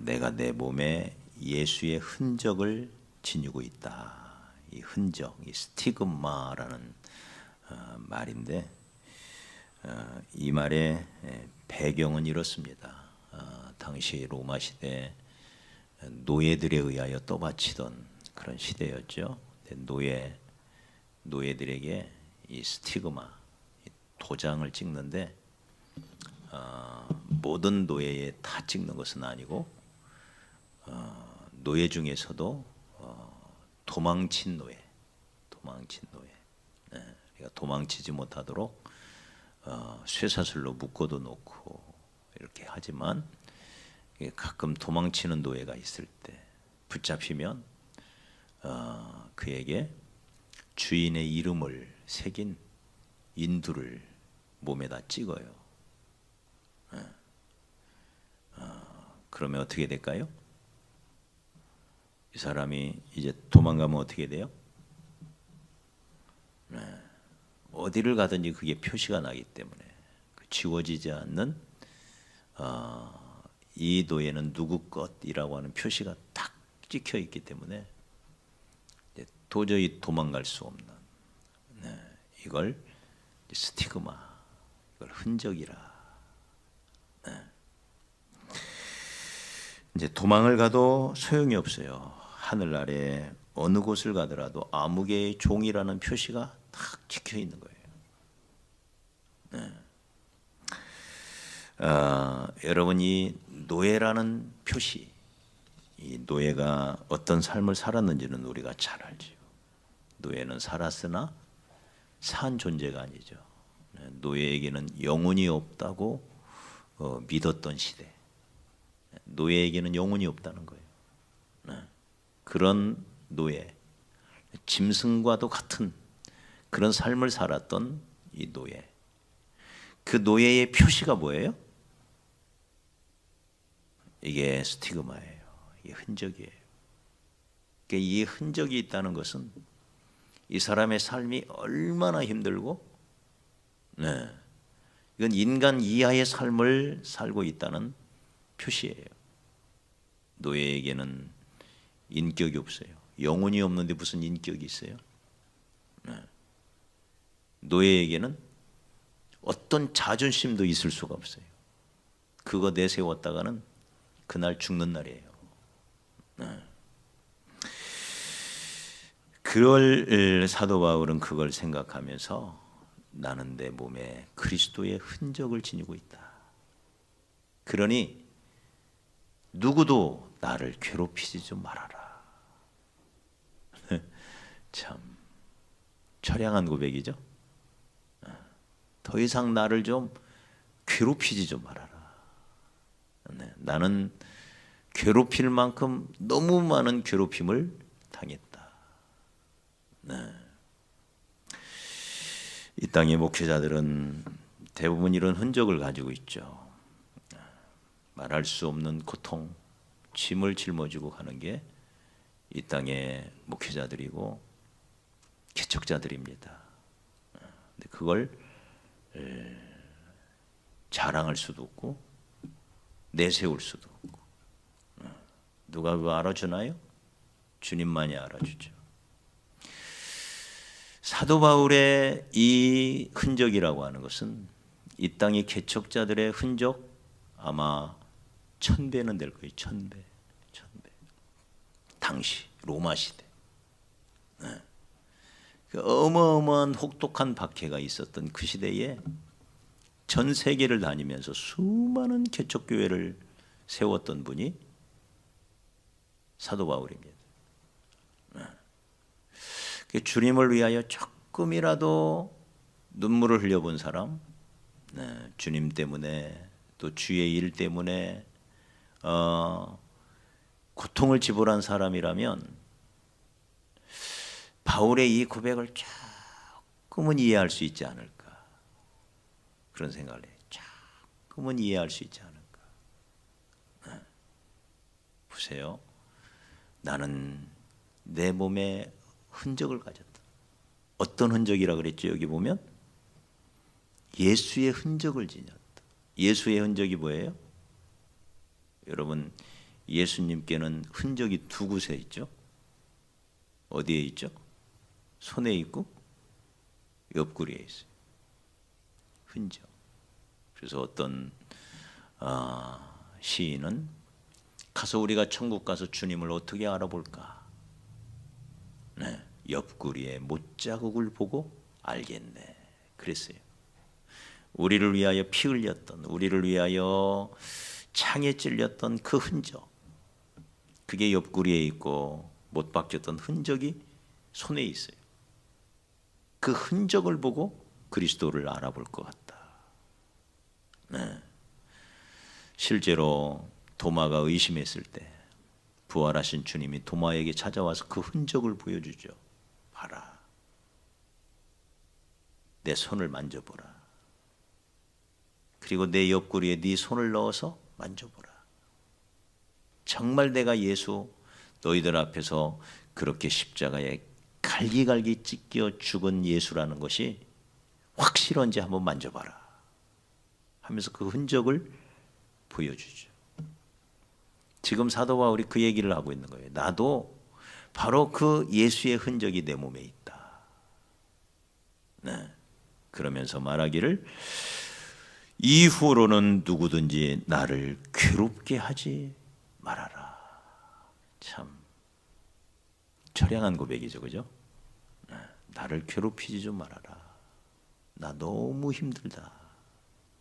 내가 내 몸에 예수의 흔적을 지니고 있다. 이 흔적, 이 스티그마라는 말인데 이 말의 배경은 이렇습니다. 당시 로마 시대 노예들에 의하여 떠받치던 그런 시대였죠. 노예들에게 이 스티그마, 이 도장을 찍는데 모든 노예에 다 찍는 것은 아니고 노예 중에서도 도망친 노예, 그러니까 도망치지 못하도록 쇠사슬로 묶어도 놓고 이렇게 하지만 가끔 도망치는 노예가 있을 때 붙잡히면 그에게 주인의 이름을 새긴 인두를 몸에다 찍어요. 그러면 어떻게 될까요? 이 사람이 이제 도망가면 어떻게 돼요? 어디를 가든지 그게 표시가 나기 때문에 지워지지 않는 이 노예는 누구 것이라고 하는 표시가 딱 찍혀 있기 때문에 도저히 도망갈 수 없는 이걸 스티그마, 이걸 흔적이라. 이제 도망을 가도 소용이 없어요. 하늘 아래 어느 곳을 가더라도 아무개의 종이라는 표시가 딱 찍혀 있는 거예요. 여러분, 이 노예라는 표시, 이 노예가 어떤 삶을 살았는지는 우리가 잘 알지요. 노예는 살았으나 산 존재가 아니죠. 노예에게는 영혼이 없다고 믿었던 시대. 노예에게는 영혼이 없다는 거예요. 그런 노예, 짐승과도 같은 그런 삶을 살았던 이 노예. 그 노예의 표시가 뭐예요? 이게 스티그마예요. 이게 흔적이에요. 그러니까 이 흔적이 있다는 것은 이 사람의 삶이 얼마나 힘들고, 이건 인간 이하의 삶을 살고 있다는 표시예요. 노예에게는 인격이 없어요. 영혼이 없는데 무슨 인격이 있어요? 노예에게는 어떤 자존심도 있을 수가 없어요. 그거 내세웠다가는 그날 죽는 날이에요. 그걸 사도 바울은 그걸 생각하면서 나는 내 몸에 그리스도의 흔적을 지니고 있다. 그러니 누구도 나를 괴롭히지 좀 말아라. 참 처량한 고백이죠. 더 이상 나를 좀 괴롭히지 좀 말아라. 나는 괴롭힐 만큼 너무 많은 괴롭힘을 당했다. 이 땅의 목회자들은 대부분 이런 흔적을 가지고 있죠. 말할 수 없는 고통, 짐을 짊어지고 가는 게 이 땅의 목회자들이고 개척자들입니다. 근데 그걸 자랑할 수도 없고 내세울 수도 없고 누가 그거 알아주나요? 주님만이 알아주죠. 사도 바울의 이 흔적이라고 하는 것은 이 땅의 개척자들의 흔적 아마 1000배는 될 거예요. 1000배. 당시 로마 시대 그 어마어마한 혹독한 박해가 있었던 그 시대에 전 세계를 다니면서 수많은 개척교회를 세웠던 분이 사도 바울입니다. 주님을 위하여 조금이라도 눈물을 흘려본 사람, 주님 때문에 또 주의 일 때문에 고통을 지불한 사람이라면 바울의 이 고백을 조금은 이해할 수 있지 않을까, 그런 생각을 해요. 조금은 이해할 수 있지 않을까. 보세요. 나는 내 몸에 흔적을 가졌다. 어떤 흔적이라 그랬죠? 여기 보면 예수의 흔적을 지녔다. 예수의 흔적이 뭐예요? 여러분, 예수님께는 흔적이 두 곳에 있죠. 어디에 있죠? 손에 있고 옆구리에 있어요. 흔적. 그래서 어떤 시인은 가서 우리가 천국 가서 주님을 어떻게 알아볼까? 네, 옆구리에 못자국을 보고 알겠네. 그랬어요. 우리를 위하여 피 흘렸던, 우리를 위하여 창에 찔렸던 그 흔적, 그게 옆구리에 있고 못 박혔던 흔적이 손에 있어요. 그 흔적을 보고 그리스도를 알아볼 것 같다. 네. 실제로 도마가 의심했을 때 부활하신 주님이 도마에게 찾아와서 그 흔적을 보여주죠. 봐라, 내 손을 만져보라. 그리고 내 옆구리에 네 손을 넣어서 만져보라. 정말 내가 예수 너희들 앞에서 그렇게 십자가에 갈기갈기 찢겨 죽은 예수라는 것이 확실한지 한번 만져봐라 하면서 그 흔적을 보여주죠. 지금 사도 바울이 그 얘기를 하고 있는 거예요. 나도 바로 그 예수의 흔적이 내 몸에 있다. 네. 그러면서 말하기를 이후로는 누구든지 나를 괴롭게 하지 말아라. 참 처량한 고백이죠, 그죠? 네. 나를 괴롭히지 좀 말아라. 나 너무 힘들다.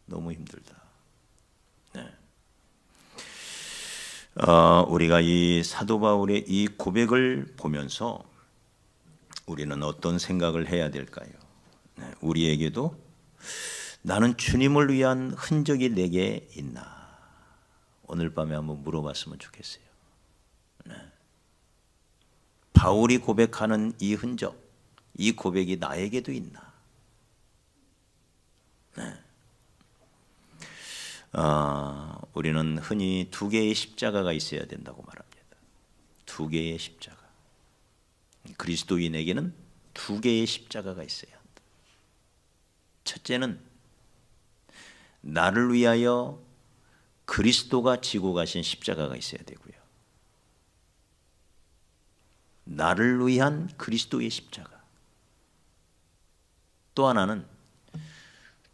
너무 힘들다. 네. 우리가 이 사도 바울의 이 고백을 보면서 우리는 어떤 생각을 해야 될까요? 네. 우리에게도 나는 주님을 위한 흔적이 내게 있나? 오늘 밤에 한번 물어봤으면 좋겠어요. 네. 바울이 고백하는 이 흔적, 이 고백이 나에게도 있나? 네. 우리는 흔히 두 개의 십자가가 있어야 된다고 말합니다. 두 개의 십자가. 그리스도인에게는 두 개의 십자가가 있어야 한다. 첫째는 나를 위하여 그리스도가 지고 가신 십자가가 있어야 되고요. 나를 위한 그리스도의 십자가. 또 하나는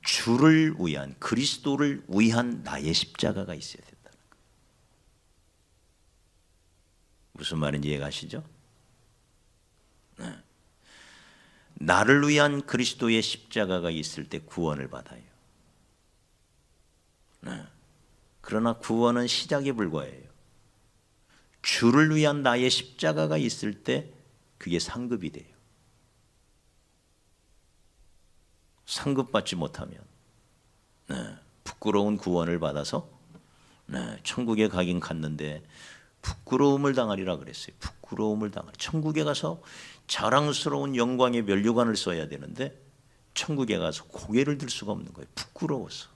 주를 위한, 그리스도를 위한 나의 십자가가 있어야 된다는 거예요. 무슨 말인지 이해가시죠? 네. 나를 위한 그리스도의 십자가가 있을 때 구원을 받아요. 네. 그러나 구원은 시작에 불과해요. 주를 위한 나의 십자가가 있을 때 그게 상급이 돼요. 상급받지 못하면 부끄러운 구원을 받아서 천국에 가긴 갔는데 부끄러움을 당하리라 그랬어요. 부끄러움을 당하리. 천국에 가서 자랑스러운 영광의 면류관을 써야 되는데 천국에 가서 고개를 들 수가 없는 거예요. 부끄러워서.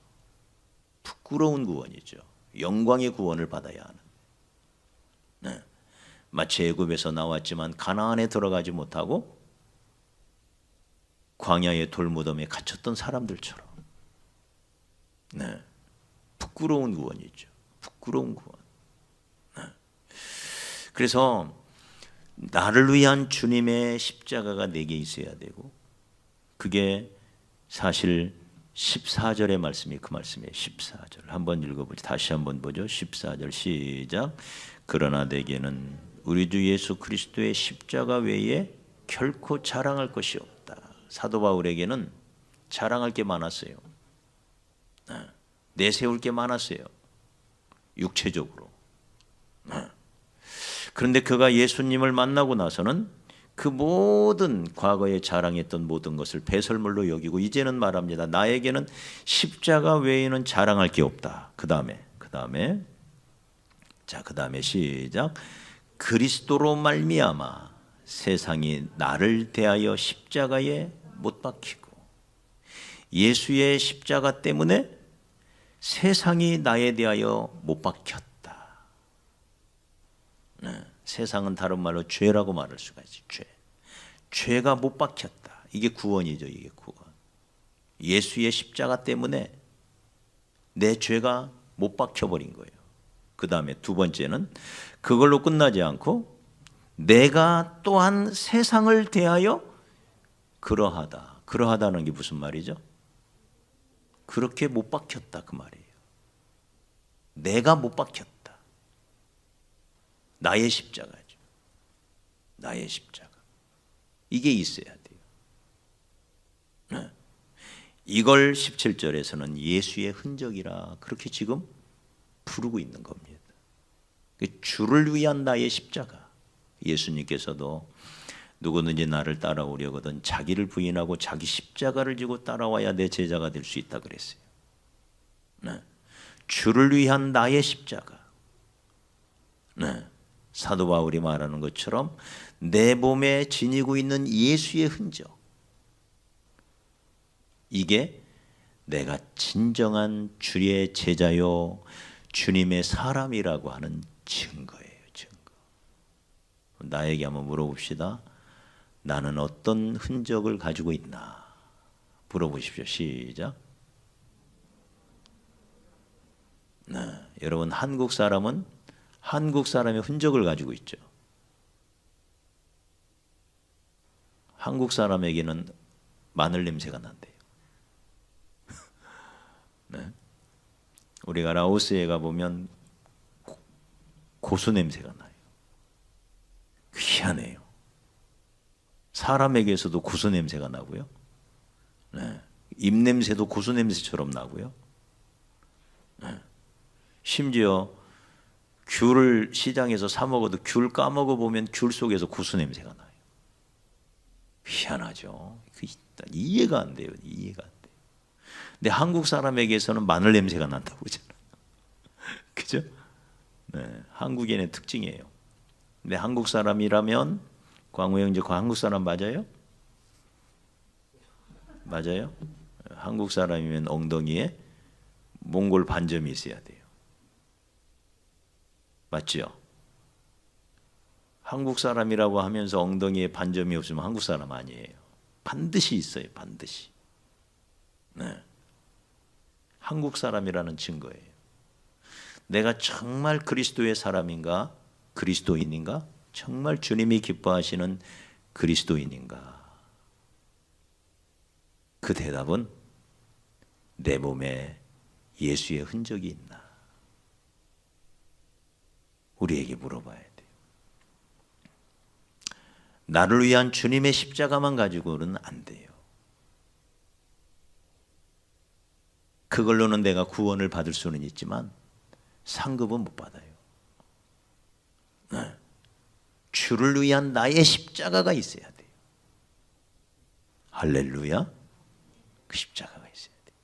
부끄러운 구원이죠. 영광의 구원을 받아야 하는. 마치 애굽에서 나왔지만 가나안에 들어가지 못하고 광야의 돌무덤에 갇혔던 사람들처럼 부끄러운 구원이죠. 부끄러운 구원. 그래서 나를 위한 주님의 십자가가 내게 있어야 되고 그게 사실 14절의 말씀이 그 말씀이에요. 14절 한번 읽어보죠. 다시 한번 보죠. 14절 시작. 그러나 내게는 우리 주 예수 그리스도의 십자가 외에 결코 자랑할 것이 없다. 사도 바울에게는 자랑할 게 많았어요. 내세울 게 많았어요. 육체적으로. 그런데 그가 예수님을 만나고 나서는 그 모든 과거에 자랑했던 모든 것을 배설물로 여기고 이제는 말합니다. 나에게는 십자가 외에는 자랑할 게 없다. 그 다음에 시작. 그리스도로 말미암아 세상이 나를 대하여 십자가에 못 박히고 예수의 십자가 때문에 세상이 나에 대하여 못 박혔다. 세상은 다른 말로 죄라고 말할 수가 있어요. 죄가 못 박혔다. 이게 구원이죠. 이게 구원. 예수의 십자가 때문에 내 죄가 못 박혀버린 거예요. 그 다음에 두 번째는 그걸로 끝나지 않고 내가 또한 세상을 대하여 그러하다. 그러하다는 게 무슨 말이죠? 그렇게 못 박혔다 그 말이에요. 내가 못 박혔다. 나의 십자가죠. 나의 십자가. 이게 있어야 돼요. 이걸 17절에서는 예수의 흔적이라 그렇게 지금 부르고 있는 겁니다. 주를 위한 나의 십자가. 예수님께서도 누구든지 나를 따라오려거든 자기를 부인하고 자기 십자가를 지고 따라와야 내 제자가 될 수 있다 그랬어요. 네. 주를 위한 나의 십자가. 네. 사도 바울이 말하는 것처럼 내 몸에 지니고 있는 예수의 흔적. 이게 내가 진정한 주의 제자요 주님의 사람이라고 하는 증거예요. 증거. 나에게 한번 물어봅시다. 나는 어떤 흔적을 가지고 있나? 물어보십시오. 시작. 네, 여러분 한국 사람은 한국 사람의 흔적을 가지고 있죠. 한국 사람에게는 마늘 냄새가 난대요. 네. 우리가 라오스에 가보면 고수 냄새가 나요. 희한해요. 사람에게서도 고수 냄새가 나고요. 네. 입냄새도 고수 냄새처럼 나고요. 네. 심지어 귤을 시장에서 사 먹어도 귤 까먹어 보면 귤 속에서 고수 냄새가 나요. 희한하죠. 이해가 안 돼요. 이해가 안 돼요. 근데 한국 사람에게서는 마늘 냄새가 난다고 그러잖아요. 그죠? 네, 한국인의 특징이에요. 근데 한국 사람이라면 광우 형제 한국 사람 맞아요? 맞아요? 한국 사람이면 엉덩이에 몽골 반점이 있어야 돼요. 맞죠? 한국 사람이라고 하면서 엉덩이에 반점이 없으면 한국 사람 아니에요. 반드시 있어요. 반드시. 네. 한국 사람이라는 증거예요. 내가 정말 그리스도의 사람인가? 그리스도인인가? 정말 주님이 기뻐하시는 그리스도인인가? 그 대답은 내 몸에 예수의 흔적이 있나? 우리에게 물어봐야 돼요. 나를 위한 주님의 십자가만 가지고는 안 돼요. 그걸로는 내가 구원을 받을 수는 있지만 상급은 못 받아요. 네. 주를 위한 나의 십자가가 있어야 돼요. 할렐루야. 그 십자가가 있어야 돼요.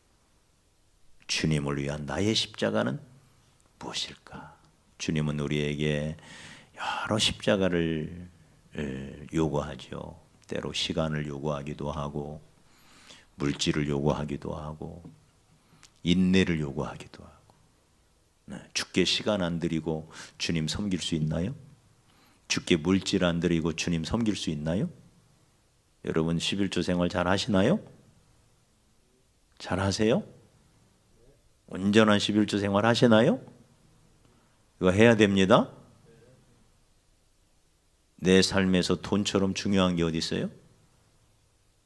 주님을 위한 나의 십자가는 무엇일까? 주님은 우리에게 여러 십자가를 요구하죠. 때로 시간을 요구하기도 하고 물질을 요구하기도 하고 인내를 요구하기도 하고. 네, 주께 시간 안 드리고 주님 섬길 수 있나요? 주께 물질 안 드리고 주님 섬길 수 있나요? 여러분 11조 생활 잘 하시나요? 잘 하세요? 온전한 11조 생활 하시나요? 이거 해야 됩니다. 내 삶에서 돈처럼 중요한 게 어디 있어요?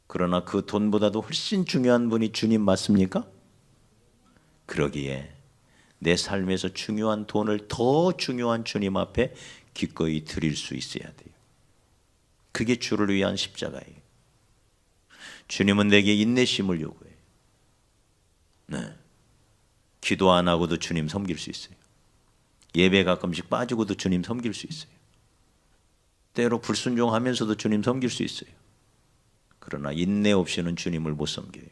그러나 그 돈보다도 훨씬 중요한 분이 주님 맞습니까? 그러기에 내 삶에서 중요한 돈을 더 중요한 주님 앞에 기꺼이 드릴 수 있어야 돼요. 그게 주를 위한 십자가예요. 주님은 내게 인내심을 요구해요. 네. 기도 안 하고도 주님 섬길 수 있어요. 예배 가끔씩 빠지고도 주님 섬길 수 있어요. 때로 불순종하면서도 주님 섬길 수 있어요. 그러나 인내 없이는 주님을 못 섬겨요.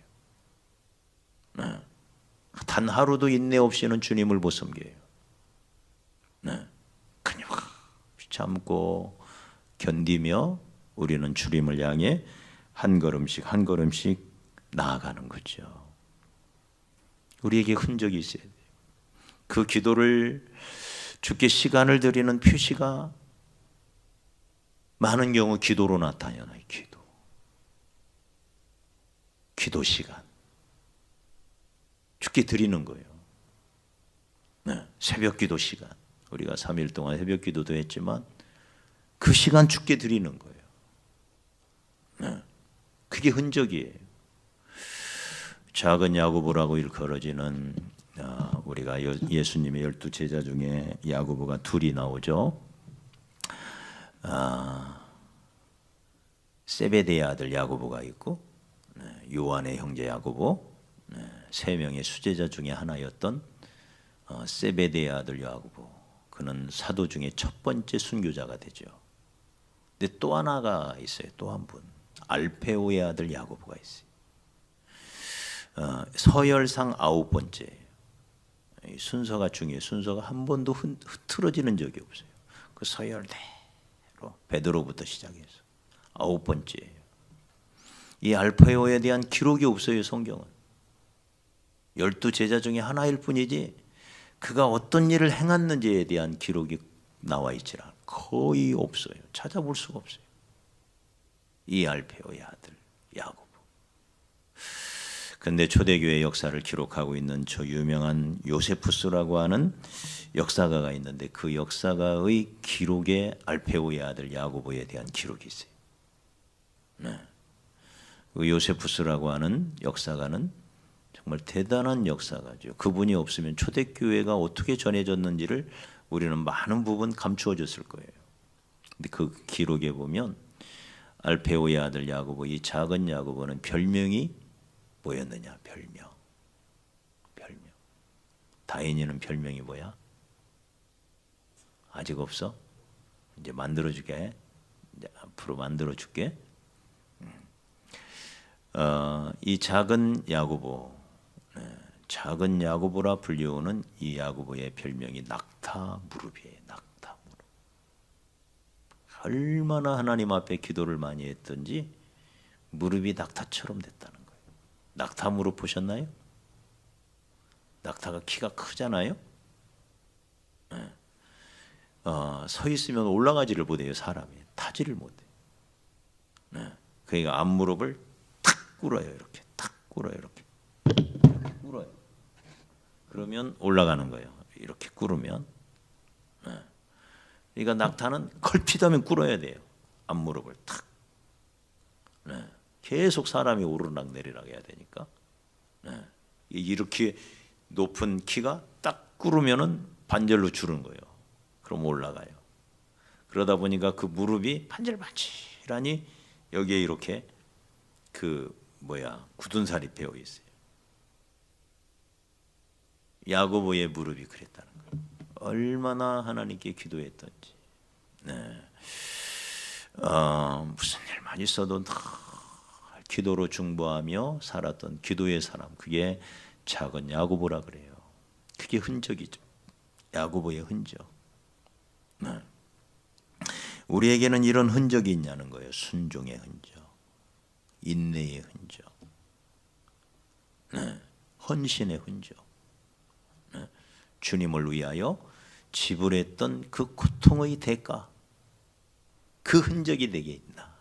네. 단 하루도 인내 없이는 주님을 못 섬겨요. 네. 그냥 참고 견디며 우리는 주님을 향해 한 걸음씩 한 걸음씩 나아가는 거죠. 우리에게 흔적이 있어야 돼요. 그 기도를 주께 시간을 드리는 표시가 많은 경우 기도로 나타나요. 기도 시간. 주께 드리는 거예요. 네, 새벽 기도 시간. 우리가 3일 동안 새벽 기도도 했지만 그 시간 주께 드리는 거예요. 그게 흔적이에요. 작은 야고보라고 일컬어지는 우리가 예수님의 12 제자 중에 야고보가 둘이 나오죠. 세베대의 아들 야고보가 있고 요한의 형제 야고보, 세 명의 수제자 중에 하나였던 세베대의 아들 야고보. 그는 사도 중에 첫 번째 순교자가 되죠. 근데 또 하나가 있어요. 또 한 분. 알페오의 아들 야고보가 있어요. 서열상 9번째. 순서가 중요해요. 순서가 한 번도 흐트러지는 적이 없어요. 그 서열대로 베드로부터 시작해서 9번째예요. 이 알페오에 대한 기록이 없어요. 성경은 12 제자 중에 하나일 뿐이지 그가 어떤 일을 행했는지에 대한 기록이 나와 있지 않아요. 거의 없어요. 찾아볼 수가 없어요. 이 알페오의 아들 야고보. 근데 초대교회 역사를 기록하고 있는 저 유명한 요세푸스라고 하는 역사가가 있는데 그 역사가의 기록에 알페오의 아들 야고보에 대한 기록이 있어요. 그 요세푸스라고 하는 역사가는 정말 대단한 역사가죠. 그분이 없으면 초대교회가 어떻게 전해졌는지를 우리는 많은 부분 감추어졌을 거예요. 근데 그 기록에 보면 알페오의 아들 야고보, 이 작은 야고보는 별명이 뭐였느냐? 별명. 다인이는 별명이 뭐야? 아직 없어? 이제 만들어줄게. 이제 앞으로 만들어줄게. 이 작은 야고보, 작은 야고보라 불리우는 이 야고보의 별명이 낙타 무릎이에요. 낙타 무릎. 얼마나 하나님 앞에 기도를 많이 했던지 무릎이 낙타처럼 됐다는 거예요. 낙타 무릎 보셨나요? 낙타가 키가 크잖아요. 서 있으면 올라가지를 못해요. 사람이 타지를 못해요. 그러니까 앞무릎을 탁 꿇어요. 이렇게 탁 꿇어요. 이렇게 꿇어요. 그러면 올라가는 거예요. 이렇게 꿇으면. 그러니까 낙타는 걸핏하면 꿇어야 돼요. 앞무릎을 탁. 계속 사람이 오르락 내리락 해야 되니까. 이렇게 높은 키가 딱 꿇으면은 반절로 주는 거예요. 그럼 올라가요. 그러다 보니까 그 무릎이 반질반질하니 여기에 이렇게 굳은 살이 배어 있어요. 야고보의 무릎이 그랬다는 거예요. 얼마나 하나님께 기도했던지. 무슨 일만 있어도 기도로 중보하며 살았던 기도의 사람, 그게 작은 야고보라 그래요. 그게 흔적이죠. 야고보의 흔적. 우리에게는 이런 흔적이 있냐는 거예요. 순종의 흔적, 인내의 흔적, 헌신의 흔적. 주님을 위하여 지불했던 그 고통의 대가, 그 흔적이 내게 있나?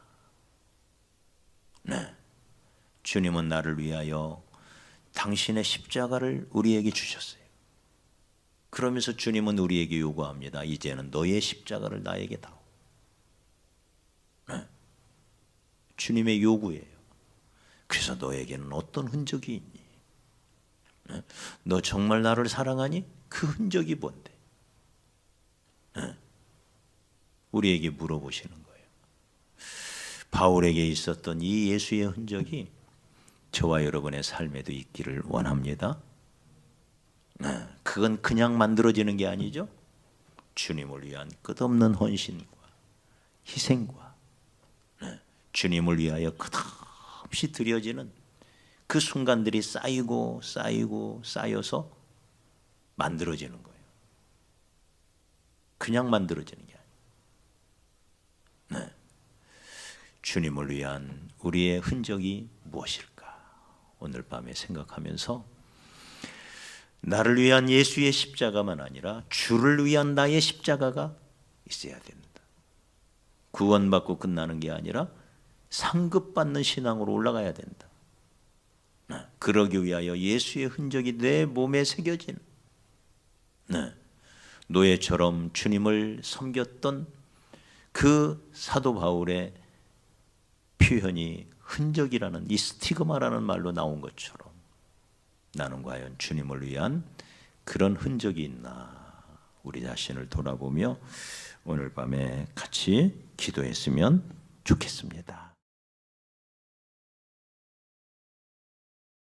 주님은 나를 위하여 당신의 십자가를 우리에게 주셨어요. 그러면서 주님은 우리에게 요구합니다. 이제는 너의 십자가를 나에게 다오. 주님의 요구예요. 그래서 너에게는 어떤 흔적이 있니? 너 정말 나를 사랑하니? 그 흔적이 뭔데? 우리에게 물어보시는 거예요. 바울에게 있었던 이 예수의 흔적이 저와 여러분의 삶에도 있기를 원합니다. 그건 그냥 만들어지는 게 아니죠. 주님을 위한 끝없는 헌신과 희생과 주님을 위하여 끝없이 드려지는 그 순간들이 쌓이고 쌓여서 만들어지는 거예요. 그냥 만들어지는 게 아니에요. 주님을 위한 우리의 흔적이 무엇일까? 오늘 밤에 생각하면서 나를 위한 예수의 십자가만 아니라 주를 위한 나의 십자가가 있어야 된다. 구원받고 끝나는 게 아니라 상급받는 신앙으로 올라가야 된다. 그러기 위하여 예수의 흔적이 내 몸에 새겨진, 노예처럼 주님을 섬겼던 그 사도 바울의 표현이 흔적이라는 이 스티그마라는 말로 나온 것처럼 나는 과연 주님을 위한 그런 흔적이 있나 우리 자신을 돌아보며 오늘 밤에 같이 기도했으면 좋겠습니다.